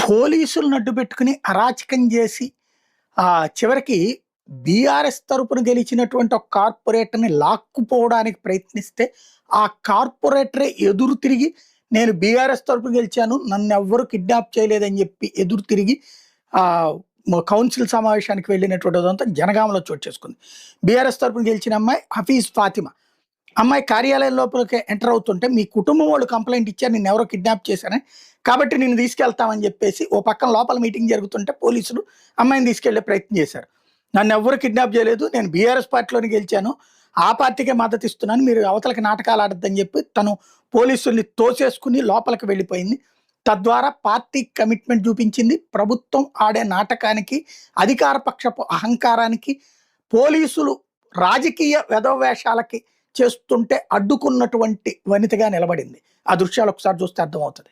పోలీసులను అడ్డుపెట్టుకుని అరాచకం చేసి చివరికి బీఆర్ఎస్ తరపున గెలిచినటువంటి ఒక కార్పొరేటర్ని లాక్కుపోవడానికి ప్రయత్నిస్తే ఆ కార్పొరేటరే ఎదురు తిరిగి నేను బీఆర్ఎస్ తరపున గెలిచాను, నన్ను ఎవ్వరు కిడ్నాప్ చేయలేదని చెప్పి ఎదురు తిరిగి ఆ కౌన్సిల్ సమావేశానికి వెళ్ళినటువంటి అదంతా జనగామలో చోటు చేసుకుంది. బీఆర్ఎస్ తరపున గెలిచిన అమ్మాయి హఫీజ్ ఫాతిమా అమ్మాయి కార్యాలయం లోపలికి ఎంటర్ అవుతుంటే మీ కుటుంబం వాళ్ళు కంప్లైంట్ ఇచ్చారు, నిన్ను ఎవరో కిడ్నాప్ చేశారని, కాబట్టి నేను తీసుకెళ్తామని చెప్పేసి ఓ పక్కన లోపల మీటింగ్ జరుగుతుంటే పోలీసులు అమ్మాయిని తీసుకెళ్లే ప్రయత్నం చేశారు. నన్ను ఎవరు కిడ్నాప్ చేయలేదు, నేను బీఆర్ఎస్ పార్టీలోని గెలిచాను, ఆ పార్టీకే మద్దతు ఇస్తున్నాను, మీరు అవతలకి నాటకాలు ఆడద్దని చెప్పి తను పోలీసుల్ని తోసేసుకుని లోపలికి వెళ్ళిపోయింది. తద్వారా పార్టీ కమిట్మెంట్ చూపించింది. ప్రభుత్వం ఆడే నాటకానికి, అధికార పక్షపు అహంకారానికి, పోలీసులు రాజకీయ వెధవేషాలకి చేస్తుంటే అడ్డుకున్నటువంటి వనితగా నిలబడింది. ఆ దృశ్యాలు ఒకసారి చూస్తే అర్థమవుతుంది.